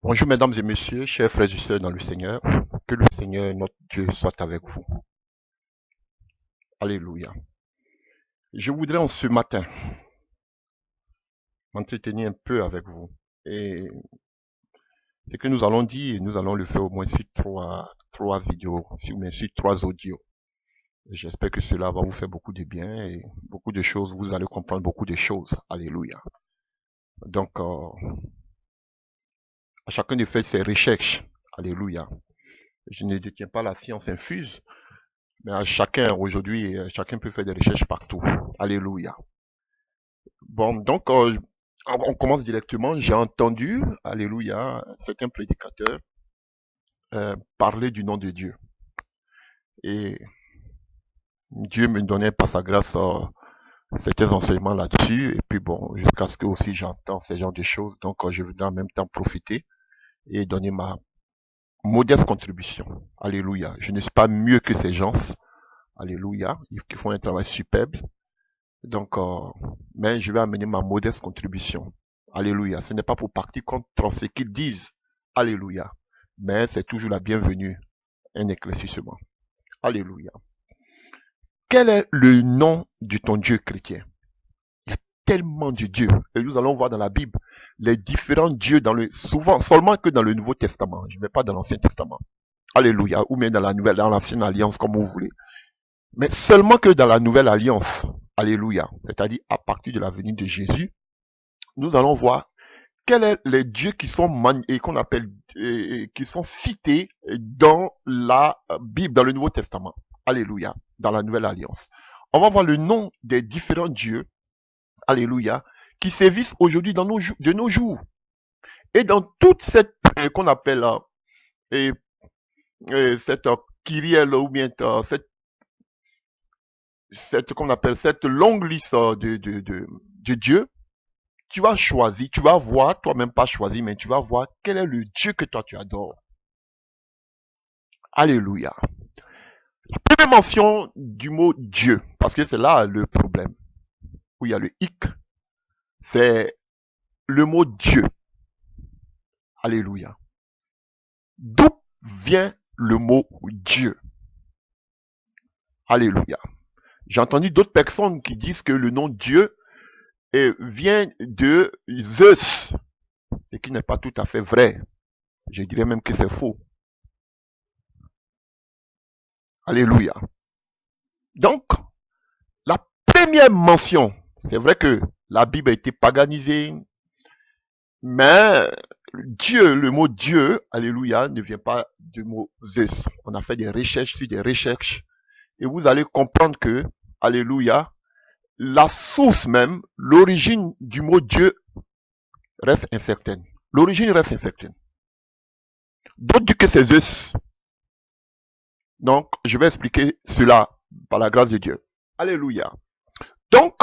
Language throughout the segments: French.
Bonjour mesdames et messieurs, chers frères et sœurs dans le Seigneur, que le Seigneur notre Dieu soit avec vous. Alléluia. Je voudrais en ce matin m'entretenir un peu avec vous. Et ce que nous allons dire, nous allons le faire au moins sur trois vidéos, sur trois audios. J'espère que cela va vous faire beaucoup de bien et beaucoup de choses, vous allez comprendre beaucoup de choses. Alléluia. Donc, à chacun de faire ses recherches. Alléluia. Je ne détiens pas la science infuse, mais à chacun aujourd'hui, chacun peut faire des recherches partout. Alléluia. Bon, donc on commence directement. J'ai entendu, alléluia, certains prédicateurs parler du nom de Dieu. Et Dieu me donnait par sa grâce certains enseignements là-dessus. Et puis bon, jusqu'à ce que aussi j'entends ces genres de choses. Donc je voudrais en même temps profiter et donner ma modeste contribution. Alléluia. Je ne suis pas mieux que ces gens. Alléluia. Qui font un travail superbe. Donc, mais je vais amener ma modeste contribution. Alléluia. Ce n'est pas pour partir contre ce qu'ils disent. Alléluia. Mais c'est toujours la bienvenue. Un éclaircissement. Alléluia. Quel est le nom de ton Dieu chrétien? Il y a tellement de dieux. Et nous allons voir dans la Bible les différents dieux souvent, seulement que dans le Nouveau Testament. Je ne vais pas dans l'Ancien Testament. Alléluia. Ou même dans l'Ancienne Alliance, comme vous voulez. Mais seulement que dans la Nouvelle Alliance. Alléluia. C'est-à-dire à partir de la venue de Jésus, nous allons voir quels sont les dieux qui sont qu'on appelle qui sont cités dans la Bible, dans le Nouveau Testament. Alléluia, dans la Nouvelle Alliance. On va voir le nom des différents dieux, alléluia, qui sévissent aujourd'hui de nos jours. Et dans toute cette qu'on appelle cette kyrielle ou bien cette longue liste de dieux, tu vas choisir, tu vas voir, toi-même pas choisi, mais tu vas voir quel est le Dieu que toi tu adores. Alléluia. La première mention du mot Dieu, parce que c'est là le problème, où il y a le hic, c'est le mot Dieu. Alléluia. D'où vient le mot Dieu? Alléluia. J'ai entendu d'autres personnes qui disent que le nom Dieu vient de Zeus, ce qui n'est pas tout à fait vrai. Je dirais même que c'est faux. Alléluia. Donc, la première mention, c'est vrai que la Bible a été paganisée, mais Dieu, le mot Dieu, alléluia, ne vient pas du mot Zeus. On a fait des recherches sur des recherches, et vous allez comprendre que, alléluia, la source même, l'origine du mot Dieu reste incertaine. L'origine reste incertaine. D'autres disent que c'est Zeus. Donc, je vais expliquer cela par la grâce de Dieu. Alléluia. Donc,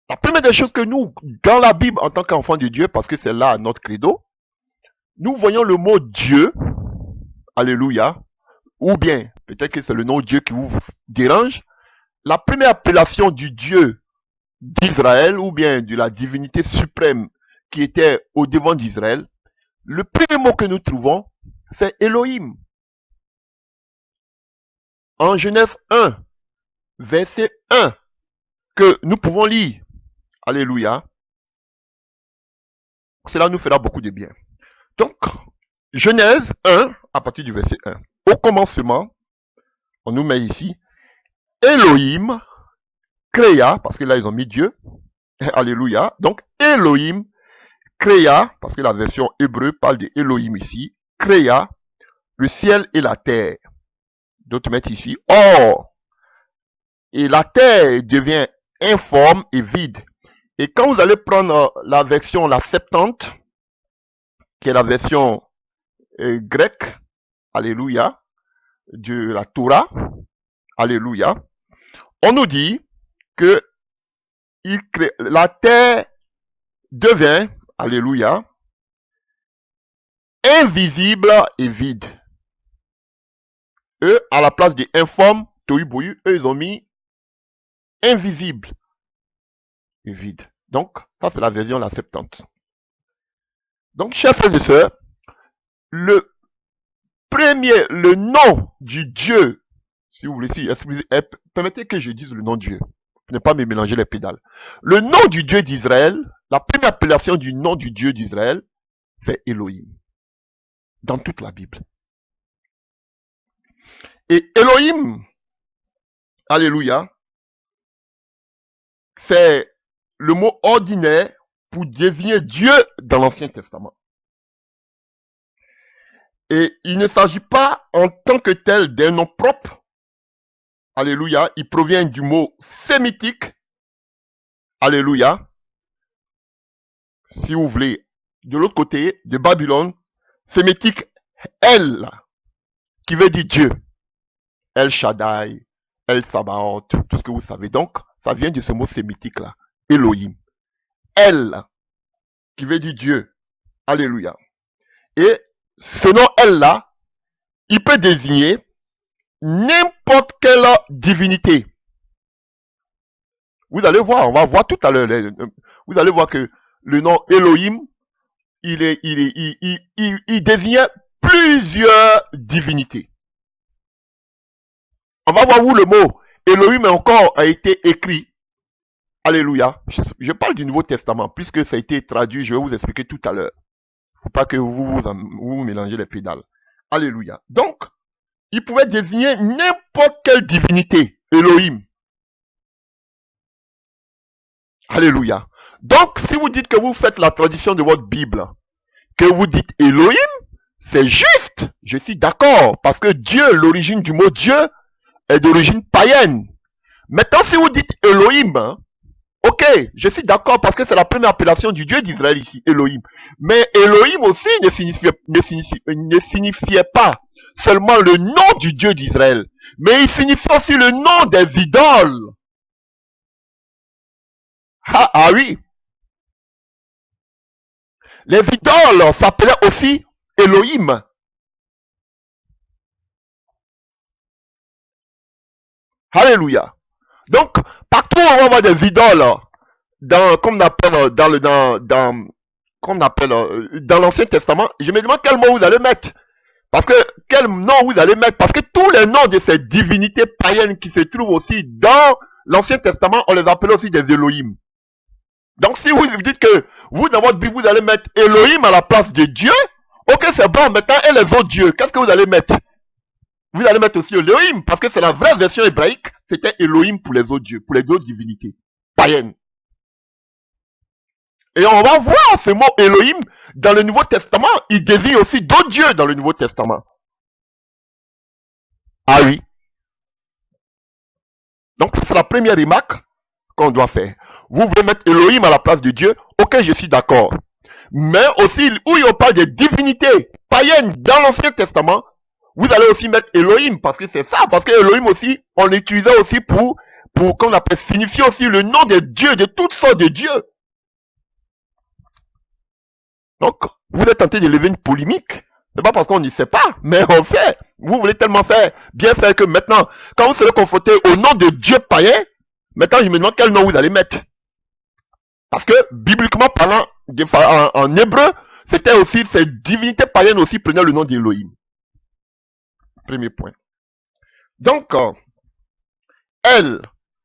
la première des choses que nous, dans la Bible, en tant qu'enfants de Dieu, parce que c'est là notre credo, nous voyons le mot Dieu, alléluia, ou bien, peut-être que c'est le nom Dieu qui vous dérange, la première appellation du Dieu d'Israël, ou bien de la divinité suprême qui était au devant d'Israël, le premier mot que nous trouvons, c'est Elohim. En Genèse 1, verset 1, que nous pouvons lire, alléluia, cela nous fera beaucoup de bien. Donc, Genèse 1, à partir du verset 1. Au commencement, on nous met ici, Elohim créa, parce que là ils ont mis Dieu, alléluia. Donc, Elohim créa, parce que la version hébreu parle de Elohim ici, créa le ciel et la terre. D'autres mettent ici, or, et la terre devient informe et vide. Et quand vous allez prendre la version, la Septante, qui est la version grecque, alléluia, de la Torah, alléluia, on nous dit que la terre devient, alléluia, invisible et vide. Eux, à la place de informe, tohu bohu, eux, ils ont mis invisible et vide. Donc, ça, c'est la version la Septante. Donc, chers frères et sœurs, le nom du Dieu, si vous voulez, permettez que je dise le nom de Dieu, ne pas me mélanger les pédales. Le nom du Dieu d'Israël, la première appellation du nom du Dieu d'Israël, c'est Elohim, dans toute la Bible. Et Elohim, alléluia, c'est le mot ordinaire pour désigner Dieu dans l'Ancien Testament. Et il ne s'agit pas en tant que tel d'un nom propre. Alléluia. Il provient du mot sémitique. Alléluia. Si vous voulez, de l'autre côté, de Babylone, sémitique El, qui veut dire Dieu. El Shaddai, El Sabaoth, tout ce que vous savez. Donc, ça vient de ce mot sémitique-là. Elohim. El, qui veut dire Dieu. Alléluia. Et ce nom El-là, il peut désigner n'importe quelle divinité. Vous allez voir, on va voir tout à l'heure. Vous allez voir que le nom Elohim, il désigne plusieurs divinités. On va voir où le mot Elohim encore a été écrit. Alléluia. Je parle du Nouveau Testament, puisque ça a été traduit, je vais vous expliquer tout à l'heure. Il ne faut pas que vous mélangez les pédales. Alléluia. Donc, il pouvait désigner n'importe quelle divinité, Elohim. Alléluia. Donc, si vous dites que vous faites la traduction de votre Bible, que vous dites Elohim, c'est juste. Je suis d'accord, parce que Dieu, l'origine du mot Dieu, est d'origine païenne. Maintenant, si vous dites Elohim, ok, je suis d'accord, parce que c'est la première appellation du Dieu d'Israël ici, Elohim. Mais Elohim aussi ne signifiait pas seulement le nom du Dieu d'Israël, mais il signifie aussi le nom des idoles. Ah oui. Les idoles s'appelaient aussi Elohim. Alléluia. Donc, partout où on va voir des idoles, comme on appelle dans l'Ancien Testament, je me demande quel mot vous allez mettre. Parce que, quel nom vous allez mettre? Parce que tous les noms de ces divinités païennes qui se trouvent aussi dans l'Ancien Testament, on les appelle aussi des Elohim. Donc, si vous dites que vous, dans votre Bible, vous allez mettre Elohim à la place de Dieu, ok, c'est bon, maintenant, et les autres dieux, qu'est-ce que vous allez mettre? Vous allez mettre aussi Elohim, parce que c'est la vraie version hébraïque, c'était Elohim pour les autres dieux, pour les autres divinités païennes. Et on va voir ce mot Elohim dans le Nouveau Testament, il désigne aussi d'autres dieux dans le Nouveau Testament. Ah oui. Donc, c'est la première remarque qu'on doit faire. Vous voulez mettre Elohim à la place de Dieu, ok, je suis d'accord. Mais aussi, où il y a pas de divinités païennes dans l'Ancien Testament, vous allez aussi mettre Elohim, parce que c'est ça, parce que Elohim aussi, on l'utilisait aussi pour qu'on appelle, signifier aussi le nom de Dieu, de toutes sortes de dieux. Donc, vous êtes tenté de lever une polémique. C'est pas parce qu'on ne sait pas, mais on sait. Vous voulez tellement bien faire que maintenant, quand vous serez confronté au nom de Dieu païen, maintenant je me demande quel nom vous allez mettre. Parce que, bibliquement parlant, en hébreu, c'était aussi, ces divinités païennes aussi prenaient le nom d'Elohim. Premier point. Donc, El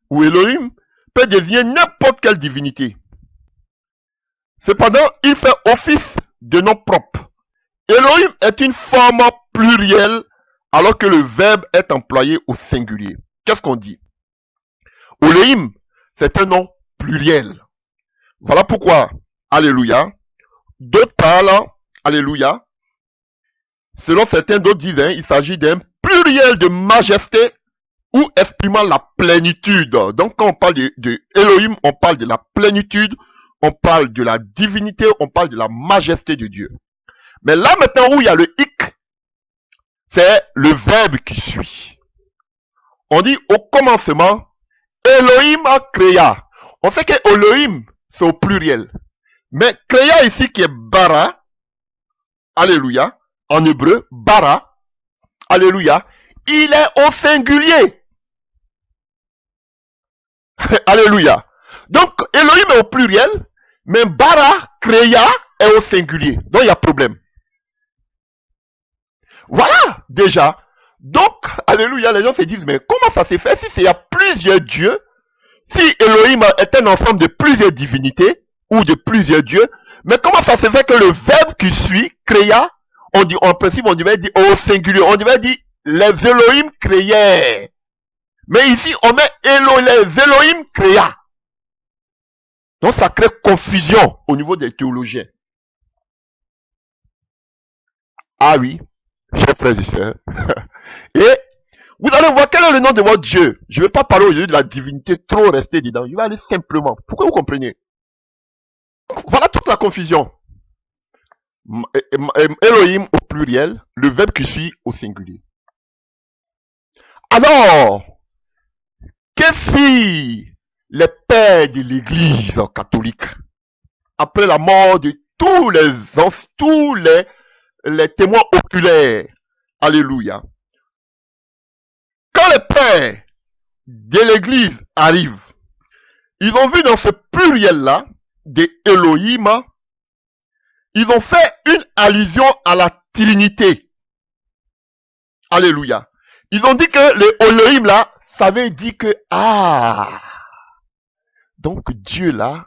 ou Elohim peut désigner n'importe quelle divinité. Cependant, il fait office de nom propre. Elohim est une forme plurielle alors que le verbe est employé au singulier. Qu'est-ce qu'on dit? Elohim, c'est un nom pluriel. Voilà pourquoi, alléluia, d'autres parlent, alléluia, selon certains d'autres disent, il s'agit d'un pluriel de majesté ou exprimant la plénitude. Donc quand on parle de Elohim, on parle de la plénitude, on parle de la divinité, on parle de la majesté de Dieu. Mais là maintenant où il y a le hic, c'est le verbe qui suit. On dit au commencement, Elohim créa. On sait que Elohim, c'est au pluriel. Mais créa ici qui est bara, alléluia, en hébreu, bara, alléluia, il est au singulier. Alléluia. Donc, Elohim est au pluriel, mais bara, créa, est au singulier. Donc il y a problème. Voilà, déjà. Donc, alléluia, les gens se disent, mais comment ça s'est fait si il y a plusieurs dieux, si Elohim est un ensemble de plusieurs divinités, ou de plusieurs dieux, mais comment ça se fait que le verbe qui suit, créa, on dit, en principe, on devait dire au singulier, on devait dire les Elohim créèrent. Mais ici, on met les Elohim créa. Donc, ça crée confusion au niveau des théologiens. Ah oui, chers frères et sœurs. Et vous allez voir quel est le nom de votre Dieu. Je ne vais pas parler aujourd'hui de la divinité, trop rester dedans. Je vais aller simplement. Pourquoi vous comprenez? Voilà toute la confusion. Elohim au pluriel, le verbe qui suit au singulier. Alors, que fit les pères de l'église catholique après la mort de tous les témoins oculaires? Alléluia. Quand les pères de l'église arrivent, ils ont vu dans ce pluriel-là, de Elohim, ils ont fait une allusion à la Trinité. Alléluia. Ils ont dit que le Elohim là, ça veut dire que, donc Dieu là,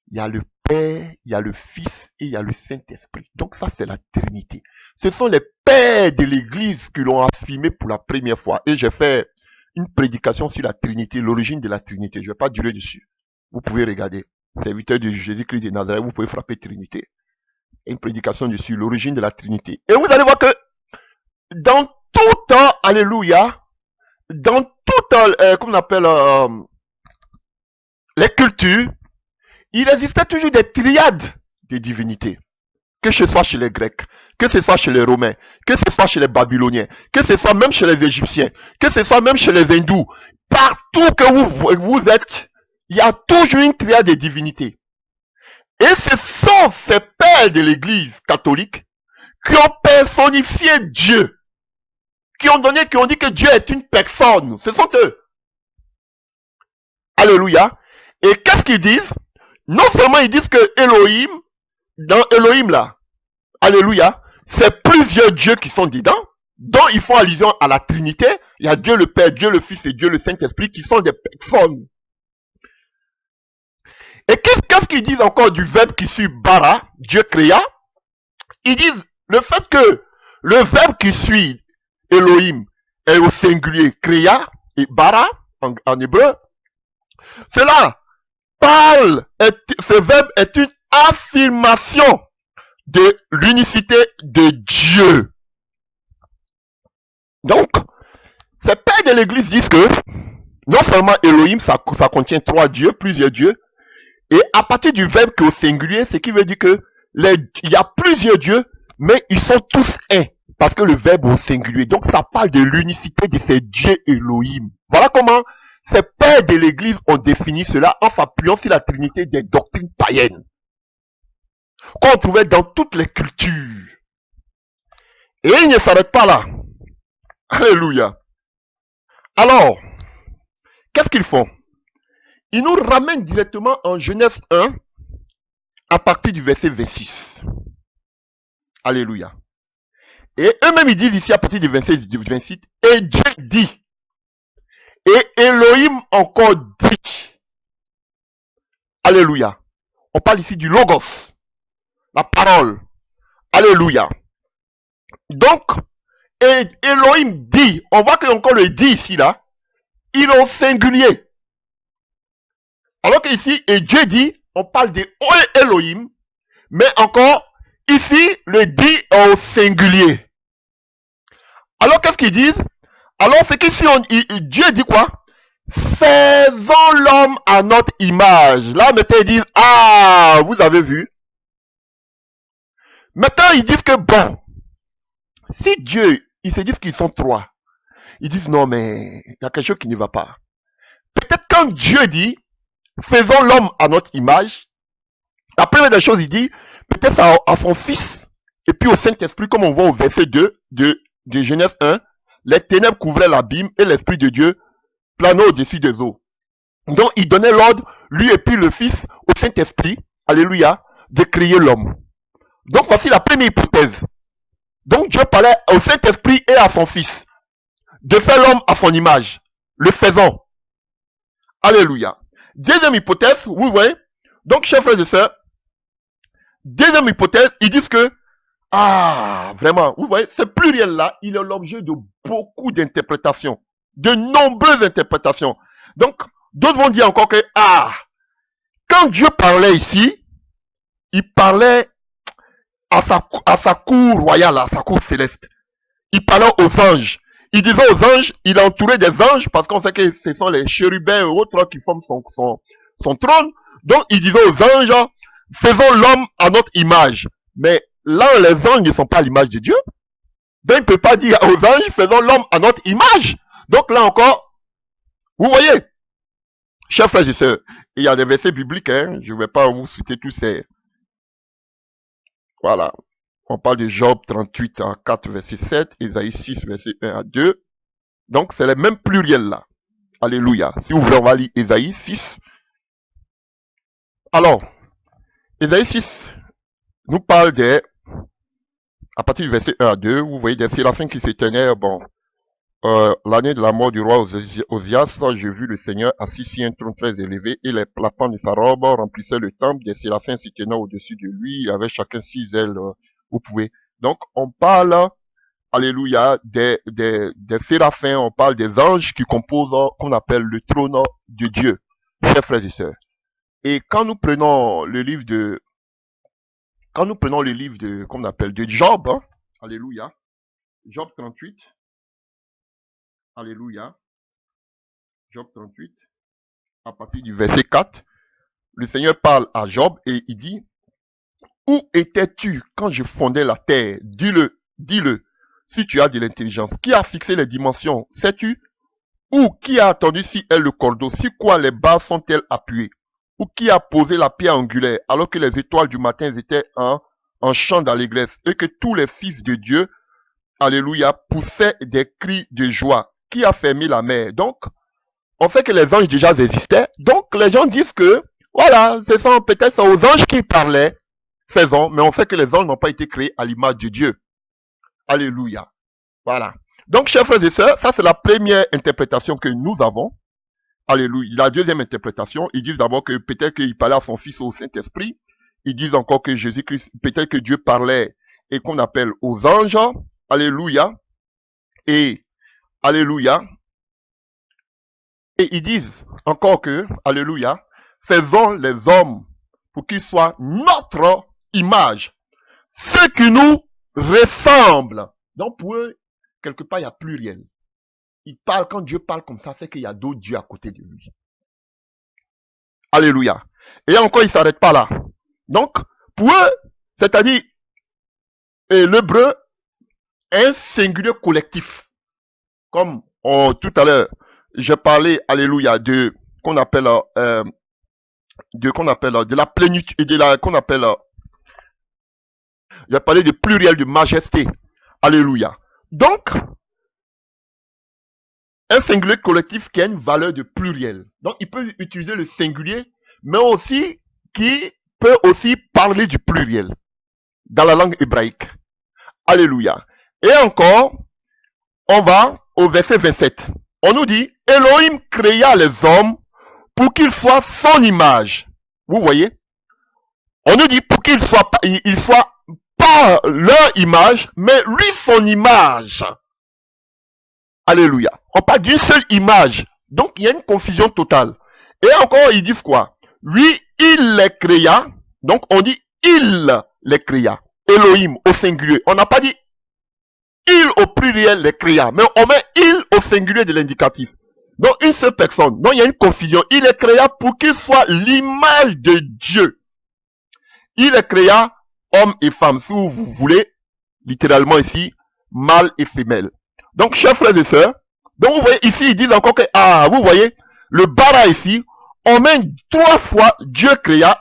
il y a le Père, il y a le Fils et il y a le Saint-Esprit. Donc ça c'est la Trinité. Ce sont les pères de l'église qui l'ont affirmé pour la première fois. Et j'ai fait une prédication sur la Trinité, l'origine de la Trinité. Je ne vais pas durer dessus. Vous pouvez regarder. Serviteur de Jésus-Christ de Nazareth, vous pouvez frapper Trinité. Une prédication dessus, l'origine de la Trinité. Et vous allez voir que dans tout temps, alléluia, dans tout temps, comme on appelle les cultures, il existait toujours des triades de divinités. Que ce soit chez les Grecs, que ce soit chez les Romains, que ce soit chez les Babyloniens, que ce soit même chez les Égyptiens, que ce soit même chez les Hindous, partout que vous êtes, il y a toujours une triade de divinités. Et ce sont ces pères de l'église catholique qui ont personnifié Dieu, qui ont dit que Dieu est une personne. Ce sont eux. Alléluia. Et qu'est-ce qu'ils disent? Non seulement ils disent que Elohim, dans Elohim là, alléluia, c'est plusieurs dieux qui sont dedans, dont ils font allusion à la Trinité. Il y a Dieu le Père, Dieu le Fils et Dieu le Saint-Esprit qui sont des personnes. Et qu'est-ce qu'ils disent encore du verbe qui suit bara, Dieu créa? Ils disent le fait que le verbe qui suit Elohim est au singulier créa et bara en hébreu. Cela parle, ce verbe est une affirmation de l'unicité de Dieu. Donc, ces pères de l'église disent que non seulement Elohim, ça contient trois dieux, plusieurs dieux, et à partir du verbe qui est au singulier, ce qui veut dire que il y a plusieurs dieux, mais ils sont tous un, parce que le verbe est au singulier. Donc ça parle de l'unicité de ces dieux Elohim. Voilà comment ces pères de l'église ont défini cela en s'appuyant sur la trinité des doctrines païennes, qu'on trouvait dans toutes les cultures. Et ils ne s'arrêtent pas là. Alléluia. Alors, qu'est-ce qu'ils font? Ils nous ramènent directement en Genèse 1, à partir du verset 26. Alléluia. Et eux-mêmes, ils disent ici, à partir du 26, et Dieu dit, et Elohim encore dit. Alléluia. On parle ici du logos, la parole. Alléluia. Donc, et Elohim dit, on voit qu'il y a encore le dit ici, là, il est au singulier. Alors qu'ici, et Dieu dit, on parle de Elohim, mais encore, ici, le dit est au singulier. Alors qu'est-ce qu'ils disent? Alors c'est qu'ici, Dieu dit quoi? Faisons l'homme à notre image. Là, maintenant, ils disent, ah, vous avez vu? Maintenant, ils disent que bon, si Dieu, ils se disent qu'ils sont trois, ils disent non, mais il y a quelque chose qui ne va pas. Peut-être quand Dieu dit, faisons l'homme à notre image, la première des choses, il dit, peut-être à son fils, et puis au Saint-Esprit, comme on voit au verset 2 de Genèse 1, les ténèbres couvraient l'abîme et l'Esprit de Dieu planait au-dessus des eaux. Donc, il donnait l'ordre, lui et puis le fils, au Saint-Esprit, alléluia, de créer l'homme. Donc voici la première hypothèse. Donc Dieu parlait au Saint-Esprit et à son Fils de faire l'homme à son image, le faisant. Alléluia. Deuxième hypothèse, vous voyez. Donc, chers frères et sœurs, deuxième hypothèse, ils disent que, vraiment, vous voyez, ce pluriel-là, il est l'objet de beaucoup d'interprétations, de nombreuses interprétations. Donc, d'autres vont dire encore que, quand Dieu parlait ici, il parlait à sa cour royale, à sa cour céleste. Il parlait aux anges. Il disait aux anges, il entourait des anges, parce qu'on sait que ce sont les chérubins et autres qui forment son trône. Donc, il disait aux anges, faisons l'homme à notre image. Mais là, les anges ne sont pas à l'image de Dieu. Donc, il ne peut pas dire aux anges, faisons l'homme à notre image. Donc, là encore, vous voyez, chers frères et sœurs, il y a des versets bibliques, hein, je ne vais pas vous citer tous ces... Voilà. On parle de Job 38 à 4, verset 7, Ésaïe 6, verset 1 à 2. Donc, c'est les mêmes pluriels là. Alléluia. Si vous voulez, on va lire Ésaïe 6. Alors, Ésaïe 6 nous parle à partir du verset 1 à 2, vous voyez des séraphins qui s'éteignaient. Bon, l'année de la mort du roi Osias, j'ai vu le Seigneur assis sur un trône très élevé et les plafons de sa robe remplissaient le temple. Des séraphins s'éteignaient au-dessus de lui, avec chacun 6 ailes. Vous pouvez. Donc, on parle, alléluia, des séraphins, on parle des anges qui composent, qu'on appelle le trône de Dieu, chers frères et sœurs. Et quand nous prenons le livre qu'on appelle de Job, hein, alléluia, Job 38, alléluia, Job 38, à partir du verset 4, le Seigneur parle à Job et il dit, où étais-tu quand je fondais la terre? Dis-le, si tu as de l'intelligence. Qui a fixé les dimensions? Sais-tu? Ou qui a attendu si est le cordeau? Si quoi les bases sont-elles appuyées? Ou qui a posé la pierre angulaire alors que les étoiles du matin étaient en chant dans l'église et que tous les fils de Dieu, alléluia, poussaient des cris de joie? Qui a fermé la mer? Donc, on sait que les anges déjà existaient. Donc, les gens disent que, voilà, ce sont peut-être aux anges qui parlaient, faisons, mais on sait que les anges n'ont pas été créés à l'image de Dieu. Alléluia. Voilà. Donc, chers frères et sœurs, ça c'est la première interprétation que nous avons. Alléluia. La deuxième interprétation, ils disent d'abord que peut-être qu'il parlait à son Fils au Saint-Esprit. Ils disent encore que Jésus-Christ, peut-être que Dieu parlait et qu'on appelle aux anges. Alléluia. Et, alléluia. Et ils disent encore que, alléluia, faisons les hommes pour qu'ils soient notre image. Ceux qui nous ressemblent. Donc pour eux, quelque part, il y a pluriel. Il parle, quand Dieu parle comme ça, c'est qu'il y a d'autres dieux à côté de lui. Alléluia. Et encore, il ne s'arrête pas là. Donc, pour eux, c'est-à-dire, l'hébreu est un singulier collectif. Comme tout à l'heure, j'ai parlé, alléluia, de qu'on appelle de la plénitude et de la qu'on appelle j'ai parlé de pluriel de majesté. Alléluia. Donc, un singulier collectif qui a une valeur de pluriel. Donc, il peut utiliser le singulier, mais aussi qui peut aussi parler du pluriel dans la langue hébraïque. Alléluia. Et encore, on va au verset 27. On nous dit, Elohim créa les hommes pour qu'ils soient son image. Vous voyez? On nous dit pour qu'ils soient pas leur image, mais lui son image. Alléluia. On parle d'une seule image. Donc il y a une confusion totale. Et encore, ils disent quoi? Lui, il les créa. Donc on dit il les créa. Elohim au singulier. On n'a pas dit il au pluriel les créa, mais on met il au singulier de l'indicatif. Donc une seule personne. Donc il y a une confusion. Il les créa pour qu'il soit l'image de Dieu. Il les créa hommes et femmes, si vous voulez, littéralement ici, mâle et femelle. Donc, chers frères et sœurs, donc vous voyez ici, ils disent encore que, vous voyez, le bara ici, on met 3 fois Dieu créa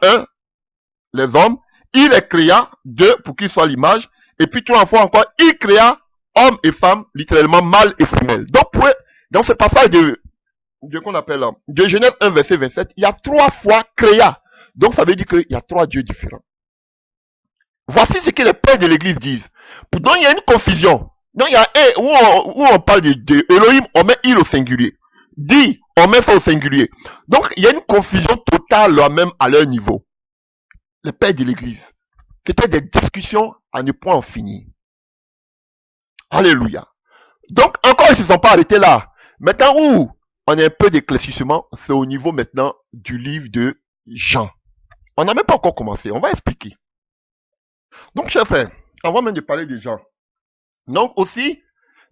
les hommes, il les créa 2 pour qu'ils soient l'image, et puis 3 fois encore, il créa hommes et femmes, littéralement mâle et femelle. Donc, dans ce passage qu'on appelle, de Genèse 1, verset 27, il y a 3 fois créa. Donc, ça veut dire qu'il y a 3 dieux différents. Voici ce que les pères de l'église disent. Donc il y a une confusion. Donc il y a un où on parle de Elohim, on met il au singulier. Dit, on met ça au singulier. Donc il y a une confusion totale même à leur niveau. Les pères de l'église. C'était des discussions à ne point en finir. Alléluia. Donc encore ils ne se sont pas arrêtés là. Maintenant où on a un peu d'éclaircissement, c'est au niveau maintenant du livre de Jean. On n'a même pas encore commencé, on va expliquer. Donc, chers frères, avant même de parler de Jean, donc aussi,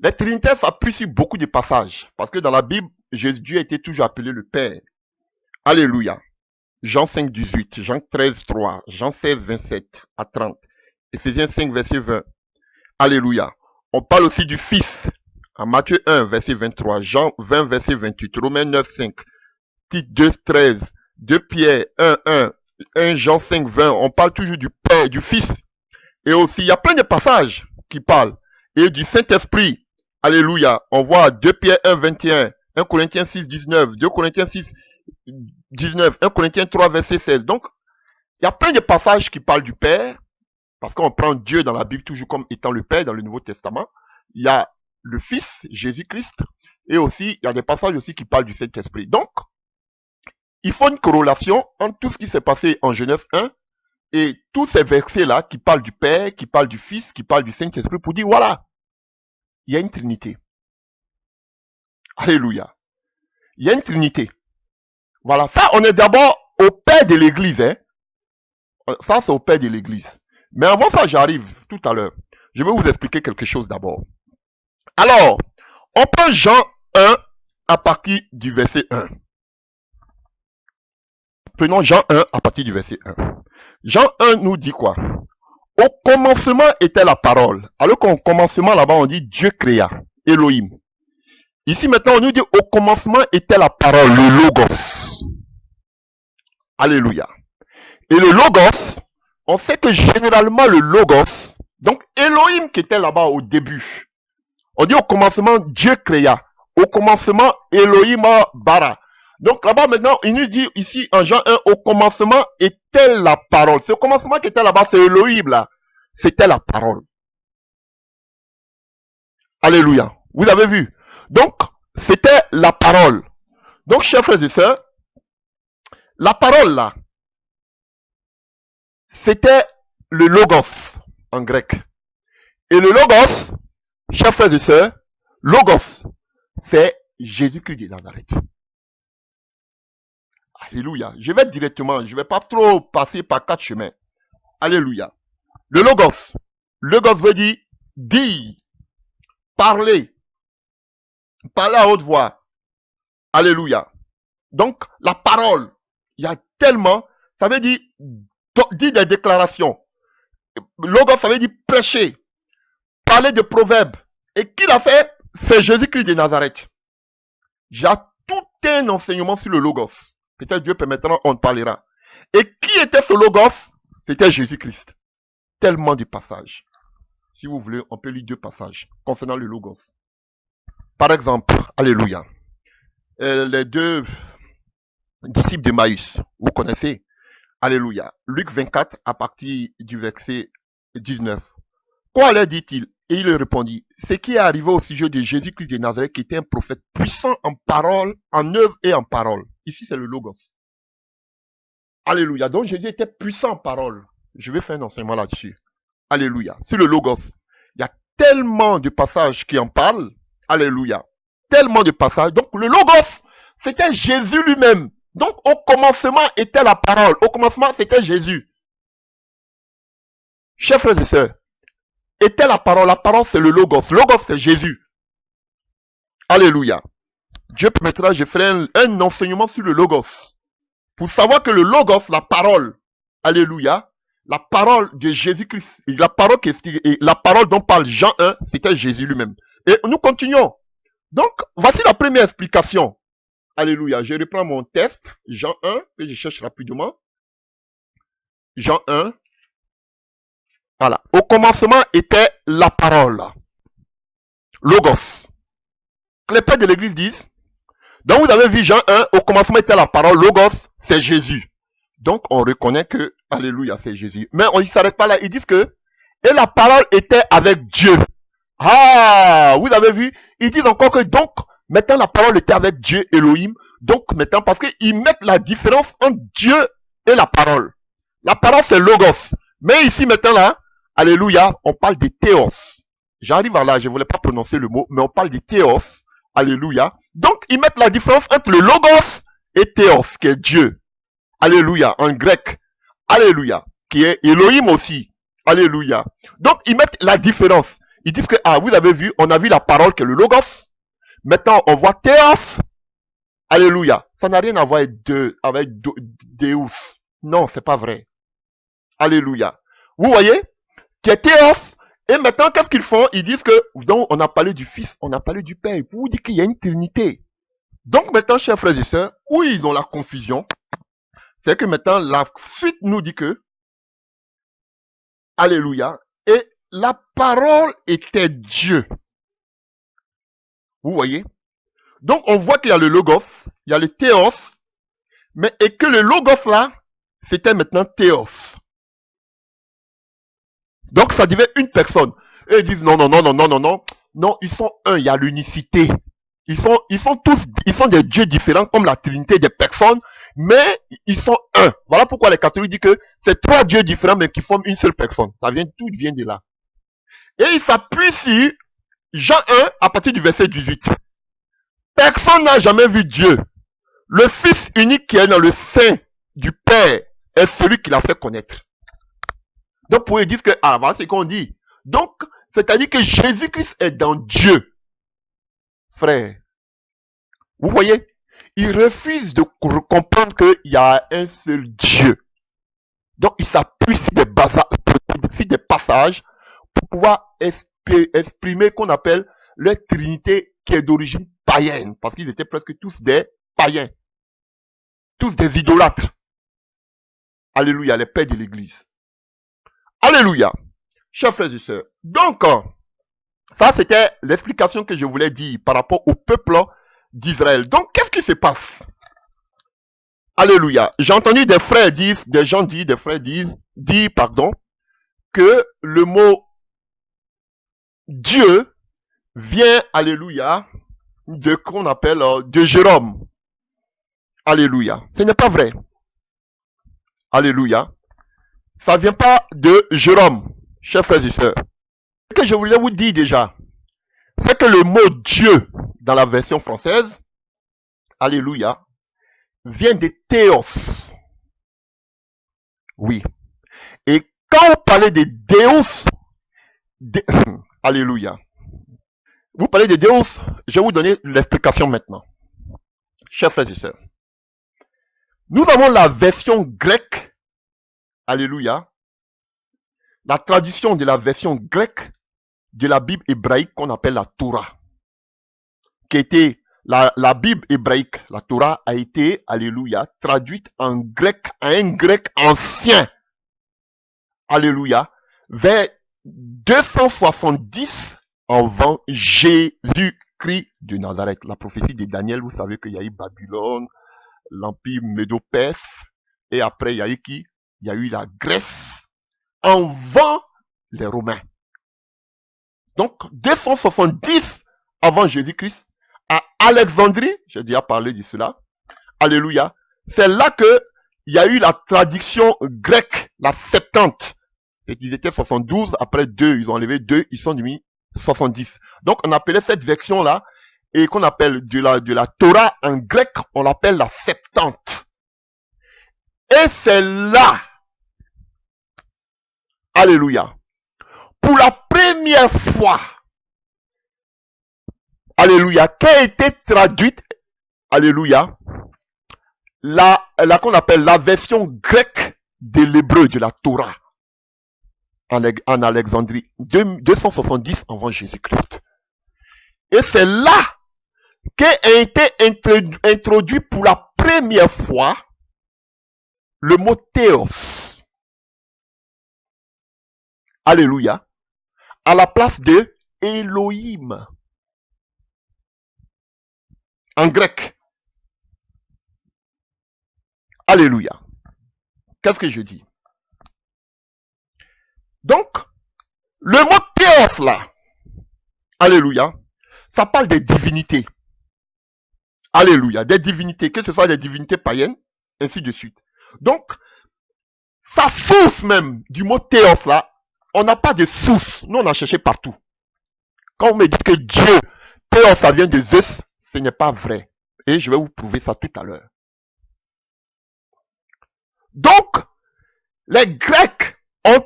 les Trinitaires s'appuient sur beaucoup de passages. Parce que dans la Bible, Dieu a été toujours appelé le Père. Alléluia. Jean 5, 18, Jean 13, 3, Jean 16, 27 à 30, Ephésiens 5, verset 20. Alléluia. On parle aussi du Fils. En Matthieu 1, verset 23, Jean 20, verset 28, Romains 9, 5, Tite 2, 13, 2 Pierre 1, 1, 1 Jean 5, 20. On parle toujours du Père et du Fils. Et aussi, il y a plein de passages qui parlent. Et du Saint-Esprit. Alléluia. On voit 2 Pierre 1, 21, 1 Corinthiens 6, 19, 2 Corinthiens 6, 19, 1 Corinthiens 3, verset 16. Donc, il y a plein de passages qui parlent du Père. Parce qu'on prend Dieu dans la Bible toujours comme étant le Père dans le Nouveau Testament. Il y a le Fils, Jésus-Christ. Et aussi, il y a des passages aussi qui parlent du Saint-Esprit. Donc, il faut une corrélation entre tout ce qui s'est passé en Genèse 1 et tous ces versets-là qui parlent du Père, qui parlent du Fils, qui parlent du Saint-Esprit pour dire, voilà, il y a une Trinité. Alléluia. Il y a une Trinité. Voilà, ça, on est d'abord au Père de l'Église. Hein. Ça, c'est au Père de l'Église. Mais avant ça, j'arrive tout à l'heure. Je vais vous expliquer quelque chose d'abord. Alors, on prend Jean 1 à partir du verset 1. Prenons Jean 1 à partir du verset 1. Jean 1 nous dit quoi? Au commencement était la parole. Alors qu'au commencement, là-bas, on dit Dieu créa, Elohim. Ici, maintenant, on nous dit au commencement était la parole, le Logos. Alléluia. Et le Logos, on sait que généralement, le Logos, donc Elohim qui était là-bas au début, on dit au commencement, Dieu créa. Au commencement, Elohim bara. Donc là-bas maintenant, il nous dit ici en Jean 1, au commencement était la parole. Ce commencement qui était là-bas, c'est Elohim là. C'était la parole. Alléluia. Vous avez vu? Donc, c'était la parole. Donc, chers frères et sœurs, la parole là, c'était le logos en grec. Et le logos, chers frères et sœurs, logos, c'est Jésus-Christ de Nazareth. Alléluia. Je vais directement, je ne vais pas trop passer par 4 chemins. Alléluia. Le logos. Logos veut dire, parler. Parler à haute voix. Alléluia. Donc, la parole. Il y a tellement, ça veut dire des déclarations. Logos, ça veut dire prêcher. Parler de proverbes. Et qui l'a fait? C'est Jésus-Christ de Nazareth. J'ai tout un enseignement sur le logos. Peut-être Dieu permettra, on parlera. Et qui était ce logos? C'était Jésus-Christ. Tellement de passages. Si vous voulez, on peut lire 2 passages concernant le logos. Par exemple, alléluia. Les 2 disciples de Maïs, vous connaissez? Alléluia. Luc 24 à partir du verset 19. Quoi leur dit-il? Et il leur répondit, ce qui est arrivé au sujet de Jésus-Christ de Nazareth, qui était un prophète puissant en parole, en œuvre et en parole. Ici, c'est le logos. Alléluia. Donc, Jésus était puissant en parole. Je vais faire un enseignement là-dessus. Alléluia. C'est le logos. Il y a tellement de passages qui en parlent. Alléluia. Tellement de passages. Donc, le logos, c'était Jésus lui-même. Donc, au commencement était la parole. Au commencement, c'était Jésus. Chers frères et sœurs, était la parole. La parole, c'est le logos. Logos, c'est Jésus. Alléluia. Dieu permettra, je ferai un enseignement sur le logos. Pour savoir que le logos, la parole, alléluia, la parole de Jésus-Christ, la parole dont parle Jean 1, c'était Jésus lui-même. Et nous continuons. Donc, voici la première explication. Alléluia. Je reprends mon texte, Jean 1, que je cherche rapidement. Jean 1. Voilà. Au commencement était la parole. Logos. Les pères de l'église disent. Donc vous avez vu Jean 1, au commencement était la parole. Logos, c'est Jésus. Donc on reconnaît que Alléluia, c'est Jésus. Mais on ne s'arrête pas là. Ils disent que, et la parole était avec Dieu. Ah, vous avez vu? Ils disent encore que donc, maintenant la parole était avec Dieu, Elohim. Donc maintenant, parce qu'ils mettent la différence entre Dieu et la parole. La parole c'est Logos. Mais ici maintenant là, Alléluia, on parle de Théos. J'arrive à là, je ne voulais pas prononcer le mot, mais on parle de Théos. Alléluia. Donc ils mettent la différence entre le Logos et Théos, qui est Dieu. Alléluia, en grec. Alléluia, qui est Elohim aussi. Alléluia. Donc ils mettent la différence. Ils disent que, ah, vous avez vu, on a vu la parole qui est le Logos. Maintenant, on voit Théos. Alléluia. Ça n'a rien à voir avec Deus. Non, c'est pas vrai. Alléluia. Vous voyez, qui est Théos. Et maintenant, qu'est-ce qu'ils font? Ils disent que, donc, on a parlé du Fils, on a parlé du Père. Pour vous dire qu'il y a une trinité. Donc maintenant, chers frères et sœurs, où ils ont la confusion, c'est que maintenant, la suite nous dit que, Alléluia, et la parole était Dieu. Vous voyez? Donc on voit qu'il y a le Logos, il y a le Théos, mais et que le Logos là, c'était maintenant Théos. Donc ça devait une personne. Et ils disent non, non, non, non, non, non, non. Non, ils sont un, il y a l'unicité. Ils sont tous, ils sont des dieux différents comme la trinité des personnes, mais ils sont un. Voilà pourquoi les catholiques disent que c'est trois dieux différents mais qui forment une seule personne. Tout vient de là. Et ils s'appuient sur Jean 1 à partir du verset 18. Personne n'a jamais vu Dieu. Le Fils unique qui est dans le sein du Père est celui qui l'a fait connaître. Donc pour eux dire que, ah, voilà ce qu'on dit. Donc, c'est-à-dire que Jésus-Christ est dans Dieu. Frère, vous voyez, ils refusent de comprendre qu'il y a un seul Dieu. Donc, ils s'appuient sur des passages pour pouvoir exprimer qu'on appelle leur trinité qui est d'origine païenne. Parce qu'ils étaient presque tous des païens. Tous des idolâtres. Alléluia, les pères de l'église. Alléluia. Chers frères et sœurs. Donc, ça c'était l'explication que je voulais dire par rapport au peuple d'Israël. Donc, qu'est-ce qui se passe? Alléluia. J'ai entendu des frères dire, que le mot Dieu vient, alléluia, de qu'on appelle de Jérôme. Alléluia. Ce n'est pas vrai. Alléluia. Ça ne vient pas de Jérôme, chers frères et sœurs. Ce que je voulais vous dire déjà, c'est que le mot Dieu, dans la version française, alléluia, vient de Théos. Oui. Et quand vous parlez de Deus, alléluia, vous parlez de Deus, je vais vous donner l'explication maintenant. Chers frères et sœurs, nous avons la version grecque, alléluia, la traduction de la version grecque de la Bible hébraïque qu'on appelle la Torah, qui était la Bible hébraïque, la Torah a été, alléluia, traduite en grec, à un grec ancien, alléluia, vers 270 avant Jésus-Christ de Nazareth. La prophétie de Daniel, vous savez qu'il y a eu Babylone, l'empire médo-perse, et après il y a eu qui? Il y a eu la Grèce, avant les Romains. Donc 270 avant Jésus-Christ, à Alexandrie, j'ai déjà parlé de cela, alléluia, c'est là que il y a eu la traduction grecque, la Septante. C'est qu'ils étaient 72, après 2, ils ont enlevé 2, ils sont devenus 70. Donc on appelait cette version-là, et qu'on appelle de la Torah en grec, on l'appelle la Septante. Et c'est là, alléluia, pour la première fois, alléluia, qu'a été traduite, alléluia, qu'on appelle la version grecque de l'hébreu de la Torah en Alexandrie, 270 avant Jésus-Christ. Et c'est là qu'a été introduit pour la première fois le mot Théos. Alléluia. À la place de Elohim. En grec. Alléluia. Qu'est-ce que je dis? Donc, le mot théos là, alléluia, ça parle des divinités. Alléluia, des divinités, que ce soit des divinités païennes, ainsi de suite. Donc, sa source même du mot théos là, on n'a pas de source. Nous, on a cherché partout. Quand on me dit que Dieu, théos, ça vient de Zeus, ce n'est pas vrai. Et je vais vous prouver ça tout à l'heure. Donc, les Grecs ont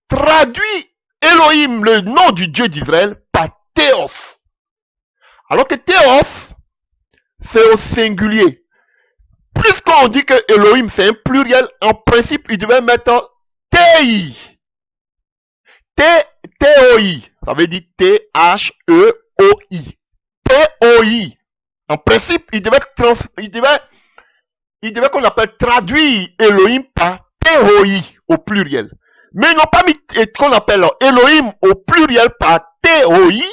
traduit Elohim, le nom du Dieu d'Israël, par théos. Alors que théos, c'est au singulier. Puisqu'on dit que Elohim, c'est un pluriel, en principe, il devait mettre T-I. T-O-I. Ça veut dire T-H-E-O-I. T-O-I. En principe, il devait qu'on appelle traduire Elohim par T-O-I au pluriel. Mais ils n'ont pas mis qu'on appelle Elohim au pluriel par T-O-I.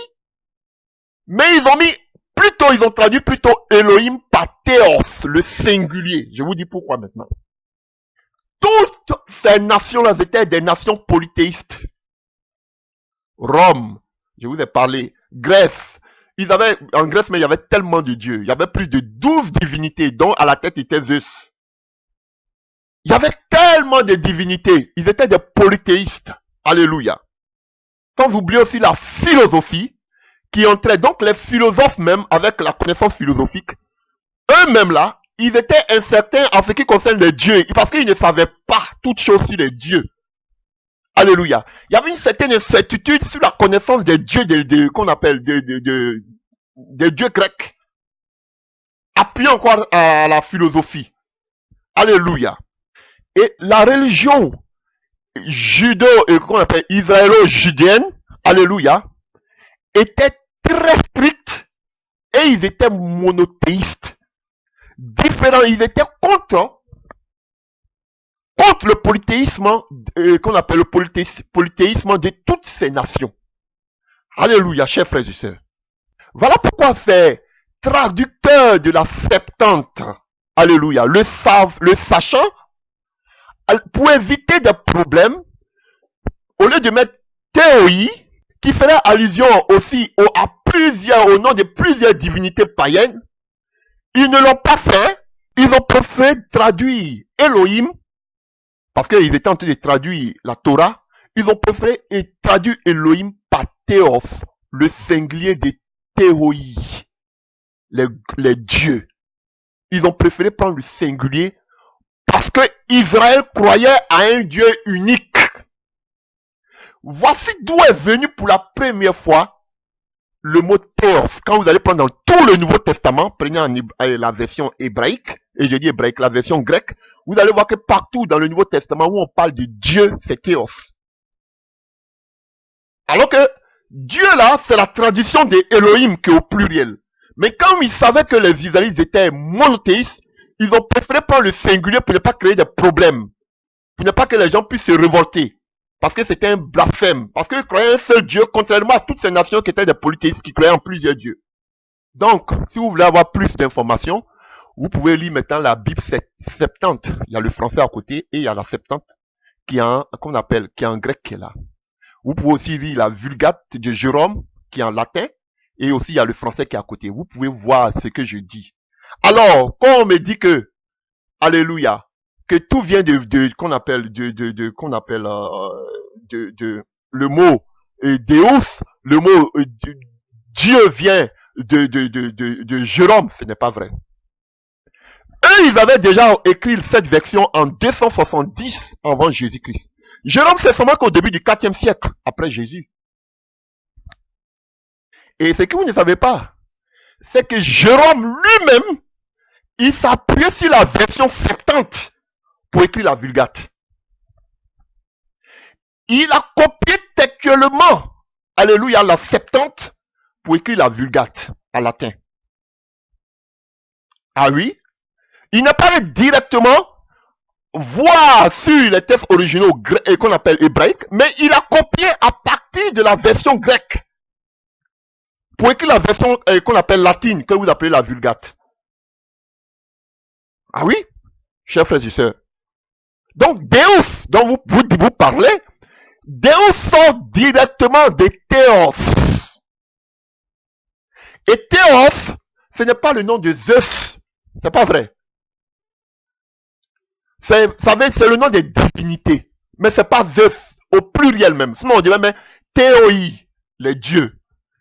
Mais ils ont traduit plutôt Elohim par Théos, le singulier. Je vous dis pourquoi maintenant. Toutes ces nations-là étaient des nations polythéistes. Rome, je vous ai parlé, Grèce. En Grèce, mais il y avait tellement de dieux. Il y avait plus de 12 divinités, dont à la tête était Zeus. Il y avait tellement de divinités. Ils étaient des polythéistes. Alléluia. Sans oublier aussi la philosophie, qui entrait. Donc les philosophes même, avec la connaissance philosophique, eux-mêmes là, ils étaient incertains en ce qui concerne les dieux, parce qu'ils ne savaient pas toutes choses sur les dieux. Alléluia. Il y avait une certaine incertitude sur la connaissance des dieux qu'on appelle des dieux grecs. Appuyant encore à la philosophie. Alléluia. Et la religion qu'on appelle israélo-judéenne, alléluia, était très stricte et ils étaient monothéistes. Différents, ils étaient contre le polythéisme, qu'on appelle le polythéisme de toutes ces nations. Alléluia, chers frères et sœurs. Voilà pourquoi ces traducteurs de la Septante, alléluia, le sachant, pour éviter des problèmes, au lieu de mettre théorie, qui ferait allusion aussi au nom de plusieurs divinités païennes, ils ne l'ont pas fait. Ils ont préféré traduire Elohim, parce qu'ils étaient en train de traduire la Torah. Ils ont préféré traduire Elohim par Théos, le singulier de Théoi, les dieux. Ils ont préféré prendre le singulier parce que Israël croyait à un Dieu unique. Voici d'où est venu pour la première fois le mot Théos. Quand vous allez prendre dans tout le Nouveau Testament, prenez la version hébraïque, et je dis hébraïque, la version grecque, vous allez voir que partout dans le Nouveau Testament où on parle de Dieu, c'est Théos. Alors que Dieu là, c'est la traduction de Elohim qui est au pluriel. Mais quand ils savaient que les Israélites étaient monothéistes, ils ont préféré prendre le singulier pour ne pas créer de problèmes. Pour ne pas que les gens puissent se révolter. Parce que c'était un blasphème. Parce qu'ils croyaient un seul Dieu, contrairement à toutes ces nations qui étaient des polythéistes qui croyaient en plusieurs dieux. Donc, si vous voulez avoir plus d'informations, vous pouvez lire maintenant la Bible Septante. Il y a le français à côté et il y a la Septante qui est en grec qui est là. Vous pouvez aussi lire la Vulgate de Jérôme qui est en latin et aussi il y a le français qui est à côté. Vous pouvez voir ce que je dis. Alors, quand on me dit que, alléluia, que tout vient le mot Deus, le mot Dieu vient de Jérôme, ce n'est pas vrai. Eux, ils avaient déjà écrit cette version en 270 avant Jésus-Christ. Jérôme, c'est seulement qu'au début du 4e siècle, après Jésus. Et ce que vous ne savez pas, c'est que Jérôme lui-même, il s'appuyait sur la version Septante pour écrire la Vulgate. Il a copié textuellement, alléluia, la Septante pour écrire la Vulgate en latin. Ah oui? Il n'a pas directement voir sur les textes originaux qu'on appelle hébraïques, mais il a copié à partir de la version grecque pour écrire la version qu'on appelle latine, que vous appelez la Vulgate. Ah oui, chers frères et sœurs. Donc, Deus, dont vous parlez, Deus sort directement de Théos. Et Théos, ce n'est pas le nom de Zeus. C'est pas vrai. C'est le nom des divinités. Mais c'est pas Zeus, au pluriel même. Sinon on dirait même Théoi, les dieux.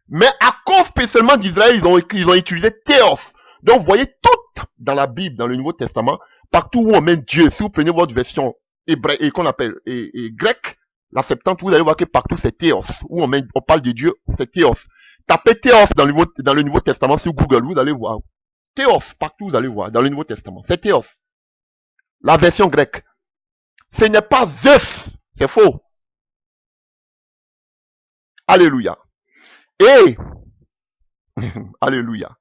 Mais à cause spécialement d'Israël, ils ont utilisé Théos. Donc vous voyez tout dans la Bible, dans le Nouveau Testament, partout où on met Dieu, si vous prenez votre version hébraïque, et qu'on appelle grec, la Septante, vous allez voir que partout c'est Théos. Où on parle de Dieu, c'est Théos. Tapez Théos dans le Nouveau Testament sur Google, vous allez voir. Théos, partout vous allez voir, dans le Nouveau Testament. C'est Théos. La version grecque. Ce n'est pas Zeus. C'est faux. Alléluia. Et, alléluia.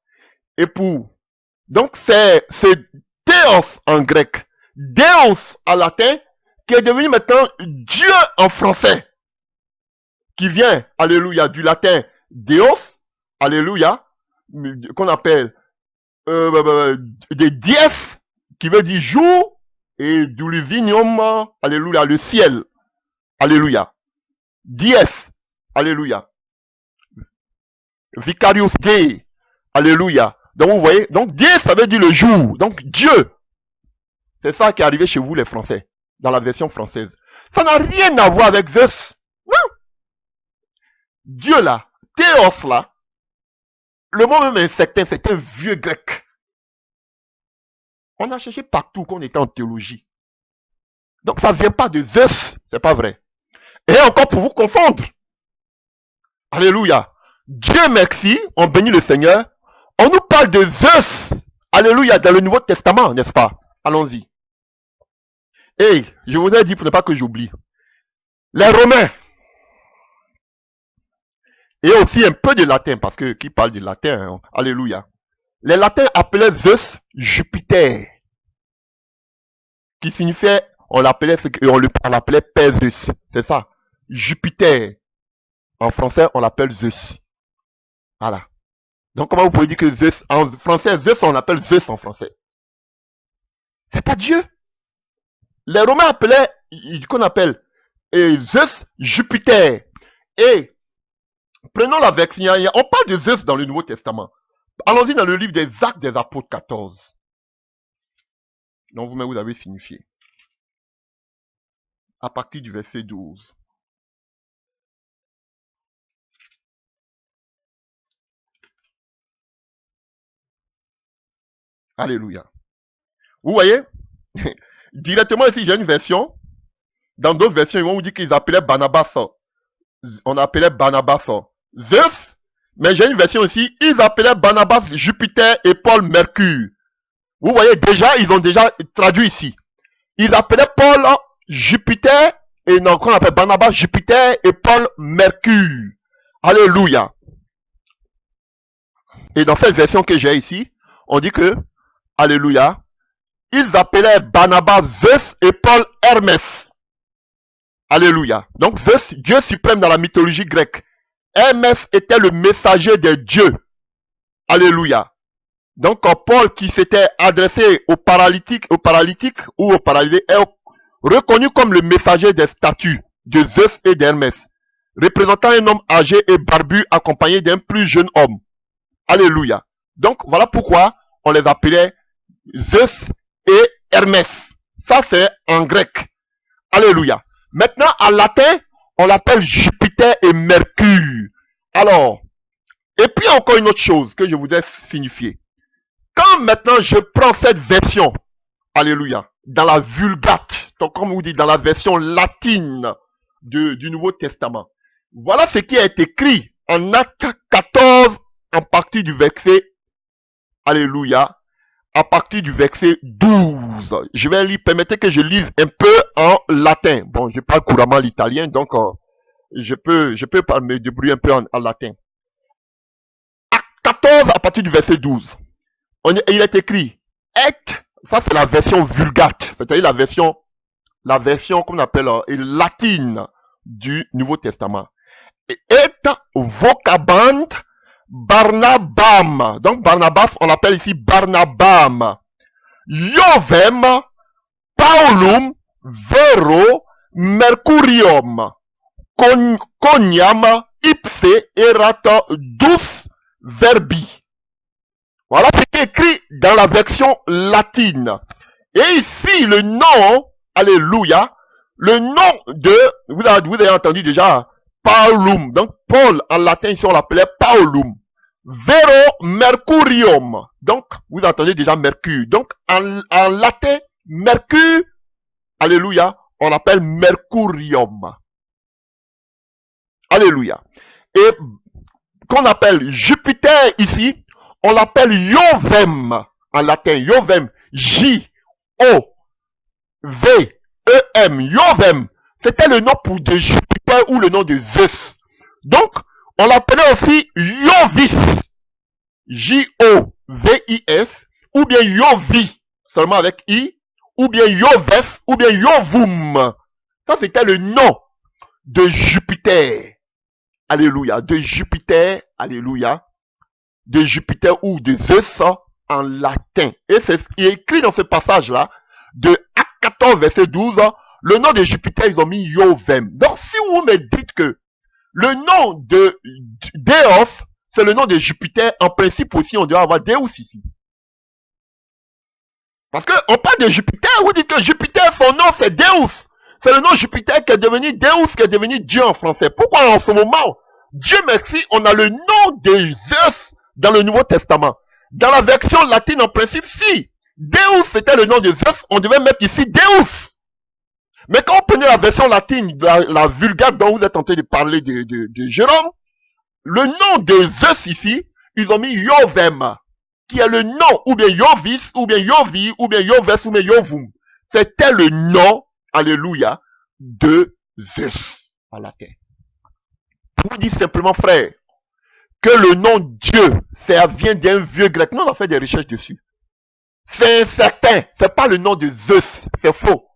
Et donc c'est Théos en grec, Deus en latin, qui est devenu maintenant Dieu en français, qui vient, alléluia, du latin Deus, alléluia, qu'on appelle des dies, qui veut dire jour, et dulivinium, alléluia, le ciel, alléluia, dies, alléluia, vicarius Dei, alléluia. Donc vous voyez, donc Dieu, ça veut dire le jour, donc Dieu. C'est ça qui est arrivé chez vous les Français, dans la version française. Ça n'a rien à voir avec Zeus. Non. Dieu là, Théos là, le mot même est certain, c'est un vieux grec. On a cherché partout qu'on était en théologie. Donc ça ne vient pas de Zeus, c'est pas vrai. Et encore pour vous confondre. Alléluia. Dieu merci, on bénit le Seigneur. On nous parle de Zeus. Alléluia, dans le Nouveau Testament, n'est-ce pas? Allons-y. Et je voudrais dire, pour ne pas que j'oublie, les Romains, et aussi un peu de latin, parce que qui parle de latin, hein? Alléluia. Les latins appelaient Zeus Jupiter, qui signifiait, on l'appelait Père Zeus, c'est ça, Jupiter. En français, on l'appelle Zeus. Voilà. Donc comment vous pouvez dire que Zeus, en français, Zeus, on l'appelle Zeus en français. C'est pas Dieu. Les Romains appelaient, qu'on appelle Zeus Jupiter. Et prenons la version, on parle de Zeus dans le Nouveau Testament. Allons-y dans le livre des Actes des Apôtres 14. Donc vous avez signifié. À partir du verset 12. Alléluia. Vous voyez? Directement ici, j'ai une version. Dans d'autres versions, ils vont vous dire qu'ils appelaient Barnabas. On appelait Barnabas Zeus. Mais j'ai une version ici, ils appelaient Barnabas Jupiter et Paul Mercure. Vous voyez, ils ont déjà traduit ici. Ils appelaient Paul Jupiter, et non, qu'on appelle Barnabas Jupiter et Paul Mercure. Alléluia. Et dans cette version que j'ai ici, on dit que, alléluia, ils appelaient Barnabas Zeus et Paul Hermès. Alléluia. Donc Zeus, Dieu suprême dans la mythologie grecque. Hermès était le messager des dieux. Alléluia. Donc Paul qui s'était adressé aux paralytiques ou aux paralysés est reconnu comme le messager des statues de Zeus et d'Hermès, représentant un homme âgé et barbu accompagné d'un plus jeune homme. Alléluia. Donc voilà pourquoi on les appelait Zeus et Hermès. Ça c'est en grec. Alléluia. Maintenant en latin, on l'appelle Jupiter et Mercure. Alors, et puis encore une autre chose que je voudrais signifier. Quand maintenant je prends cette version, alléluia, dans la Vulgate, donc comme on vous dit, dans la version latine du Nouveau Testament, voilà ce qui est écrit en Acte 14, en partie du verset, alléluia, à partir du verset 12. Je vais lire, permettez que je lise un peu en latin. Bon, je parle couramment l'italien, donc je peux me débrouiller un peu en latin. Acte 14, à partir du verset 12. Il est écrit, ça c'est la version Vulgate, c'est-à-dire la version qu'on appelle latine du Nouveau Testament. Et vocabant Barnabam. Donc Barnabas, on l'appelle ici Barnabam. Iovem Paulum Vero Mercurium. coniam ipse erat dus verbi. Voilà ce qui est écrit dans la version latine. Et ici, le nom, alléluia, le nom de, vous avez entendu déjà, Paulum. Donc, Paul, en latin, ici, on l'appelait Paulum. Vero Mercurium. Donc, vous entendez déjà Mercure. Donc, en latin, Mercure, alléluia, on l'appelle Mercurium. Alléluia. Et qu'on appelle Jupiter ici, on l'appelle Jovem. En latin, Jovem. J-O-V-E-M. Jovem. C'était le nom pour de Jupiter ou le nom de Zeus. Donc, on l'appelait aussi Jovis. J-O-V-I-S. Ou bien Jovi. Seulement avec I. Ou bien Joves. Ou bien Jovum. Ça, c'était le nom de Jupiter. Alléluia. De Jupiter. Alléluia. De Jupiter ou de Zeus en latin. Et c'est ce qui est écrit dans ce passage-là. De Acte 14, verset 12. Le nom de Jupiter, ils ont mis Jovem. Donc, si vous me dites que le nom de Deus, c'est le nom de Jupiter, en principe aussi, on doit avoir Deus ici. Parce qu'on parle de Jupiter, vous dites que Jupiter, son nom, c'est Deus. C'est le nom Jupiter qui est devenu Deus, qui est devenu Dieu en français. Pourquoi en ce moment, Dieu merci, on a le nom de Zeus dans le Nouveau Testament. Dans la version latine, en principe, si Deus c'était le nom de Zeus, on devait mettre ici Deus. Mais quand on prenait la version latine, la Vulgate dont vous êtes en train de parler de Jérôme, le nom de Zeus ici, ils ont mis Jovem, qui est le nom, ou bien Jovis, ou bien Jovi, ou bien Joves, ou bien Jovum. C'était le nom, alléluia, de Zeus en latin. Pour vous dire simplement, frère, que le nom Dieu, ça vient d'un vieux grec. Nous, on a fait des recherches dessus. C'est incertain. C'est pas le nom de Zeus. C'est faux.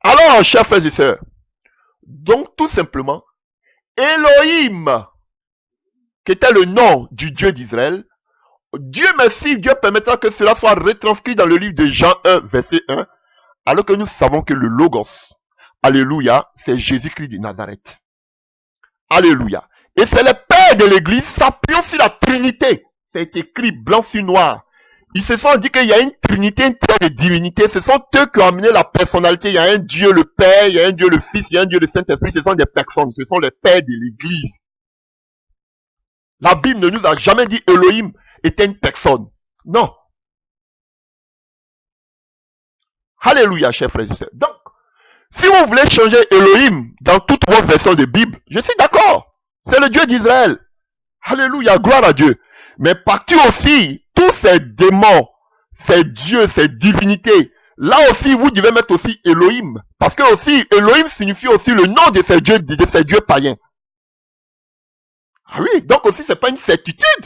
Alors, chers frères et sœurs, donc tout simplement, Elohim, qui était le nom du Dieu d'Israël, Dieu merci, Dieu permettra que cela soit retranscrit dans le livre de Jean 1, verset 1, alors que nous savons que le Logos, alléluia, c'est Jésus-Christ de Nazareth. Alléluia. Et c'est le Père de l'Église s'appuyant sur la Trinité. C'est écrit blanc sur noir. Ils se sont dit qu'il y a une Trinité, une terre de divinité. Ce sont eux qui ont amené la personnalité. Il y a un Dieu le Père, il y a un Dieu le Fils, il y a un Dieu le Saint-Esprit. Ce sont des personnes. Ce sont les pères de l'Église. La Bible ne nous a jamais dit Elohim était une personne. Non. Alléluia, chers frères et sœurs. Donc, si vous voulez changer Elohim dans toutes vos versions de Bible, je suis d'accord. C'est le Dieu d'Israël. Alléluia, gloire à Dieu. Mais partout aussi, tous ces démons, ces dieux, ces divinités, là aussi, vous devez mettre aussi Elohim. Parce que aussi, Elohim signifie aussi le nom de ces dieux païens. Ah oui, donc aussi, c'est pas une certitude.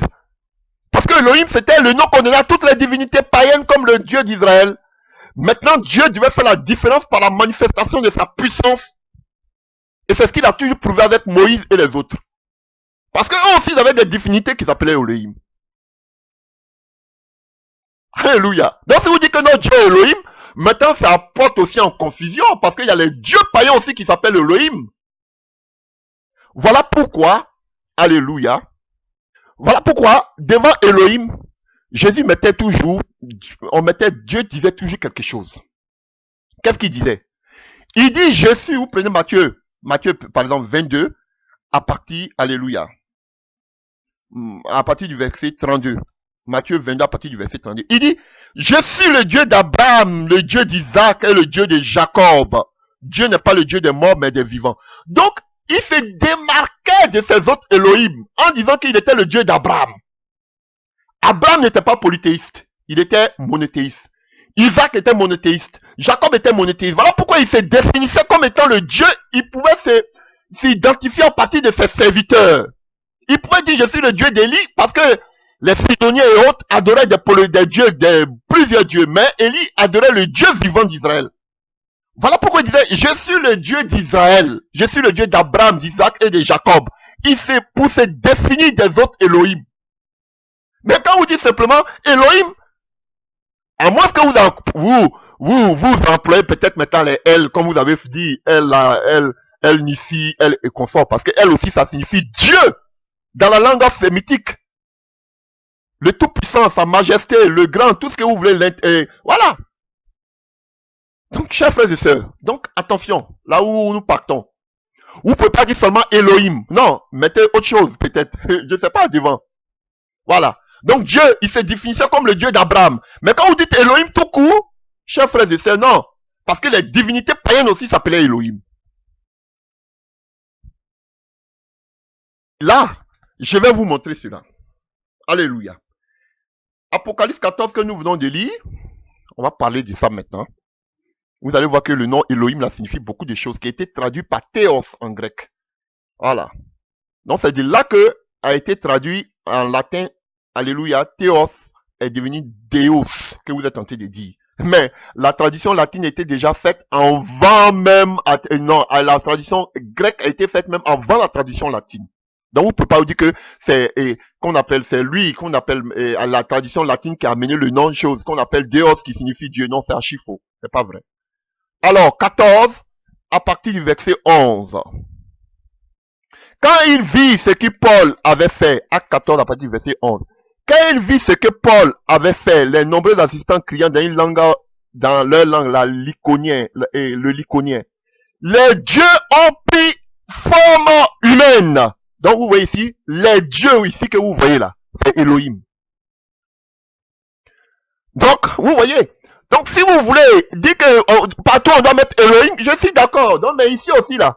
Parce que Elohim, c'était le nom qu'on donnait à toutes les divinités païennes comme le Dieu d'Israël. Maintenant, Dieu devait faire la différence par la manifestation de sa puissance. Et c'est ce qu'il a toujours prouvé avec Moïse et les autres. Parce qu'eux aussi, ils avaient des divinités qui s'appelaient Elohim. Alléluia. Donc si vous dites que notre Dieu est Elohim, maintenant ça porte aussi en confusion. Parce qu'il y a les dieux païens aussi qui s'appellent Elohim. Voilà pourquoi, alléluia. Voilà pourquoi, devant Elohim, Jésus mettait toujours, Dieu disait toujours quelque chose. Qu'est-ce qu'il disait? Il dit, je suis, vous prenez Matthieu, par exemple 22, à partir, alléluia, à partir du verset 32. Matthieu 22, à partir du verset 32. Il dit, je suis le Dieu d'Abraham, le Dieu d'Isaac et le Dieu de Jacob. Dieu n'est pas le Dieu des morts, mais des vivants. Donc, il se démarquait de ses autres Elohim en disant qu'il était le Dieu d'Abraham. Abraham n'était pas polythéiste, il était monothéiste. Isaac était monothéiste, Jacob était monothéiste. Voilà pourquoi il se définissait comme étant le Dieu. Il pouvait s'identifier en partie de ses serviteurs. Il pouvait dire, je suis le Dieu d'Élie, parce que les Sidoniens et autres adoraient des dieux, plusieurs dieux. Mais Élie adorait le Dieu vivant d'Israël. Voilà pourquoi il disait, je suis le Dieu d'Israël. Je suis le Dieu d'Abraham, d'Isaac et de Jacob. Il s'est pour se définir des autres Elohim. Mais quand vous dites simplement Elohim, à moins que Vous employez peut-être maintenant les L, comme vous avez dit, elle là, elle Nissi, elle et consort, parce que elle aussi, ça signifie Dieu, dans la langue sémitique. Le Tout-Puissant, sa majesté, le grand, tout ce que vous voulez, voilà. Donc, chers frères et sœurs, donc attention, là où nous partons. Vous ne pouvez pas dire seulement Elohim. Non, mettez autre chose, peut-être. Je ne sais pas, devant. Voilà. Donc Dieu, il se définissait comme le Dieu d'Abraham. Mais quand vous dites Elohim tout court, chers frères et sœurs, non. Parce que les divinités païennes aussi s'appelaient Elohim. Là, je vais vous montrer cela. Alléluia. Apocalypse 14 que nous venons de lire, on va parler de ça maintenant. Vous allez voir que le nom Elohim là signifie beaucoup de choses qui a été traduit par Théos en grec. Voilà. Donc c'est de là que a été traduit en latin, alléluia, Théos est devenu Deus, que vous êtes tenté de dire. Mais la tradition latine était déjà faite avant même, la tradition grecque a été faite même avant la tradition latine. Donc vous ne pouvez pas vous dire que c'est lui qu'on appelle la tradition latine qui a amené le nom de chose qu'on appelle Deus qui signifie Dieu. Non, c'est archi faux. C'est pas vrai. Alors, 14, à partir du verset 11. Quand il vit ce que Paul avait fait, acte 14 à partir du verset 11. Quand il vit ce que Paul avait fait, les nombreux assistants criant dans une langue, dans leur langue, le lycaonien, les dieux ont pris forme humaine. Donc vous voyez ici, les dieux ici que vous voyez là, c'est Elohim. Donc, vous voyez, donc si vous voulez dire que partout on doit mettre Elohim, je suis d'accord. Donc, mais ici aussi là,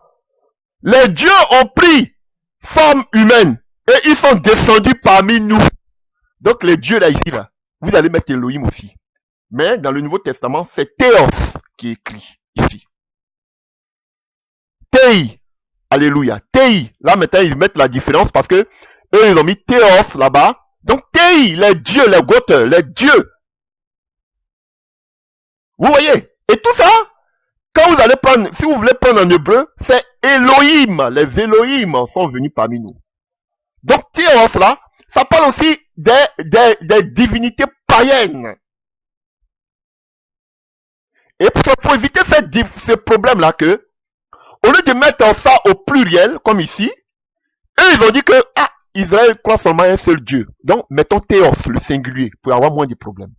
les dieux ont pris forme humaine et ils sont descendus parmi nous. Donc les dieux là ici là, vous allez mettre Elohim aussi. Mais dans le Nouveau Testament, c'est Théos qui est écrit ici. Théi, alléluia, Théi. Là maintenant ils mettent la différence parce que eux ils ont mis Théos là-bas. Donc Théi, les dieux, les gothers, les dieux. Vous voyez? Et tout ça, quand vous allez prendre, si vous voulez prendre en hébreu, c'est Elohim. Les Elohim sont venus parmi nous. Donc Théos là, ça parle aussi des divinités païennes. Et pour éviter ce problème-là que, au lieu de mettre ça au pluriel, comme ici, eux ils ont dit que Israël croit seulement un seul Dieu. Donc mettons Théos, le singulier, pour avoir moins de problèmes.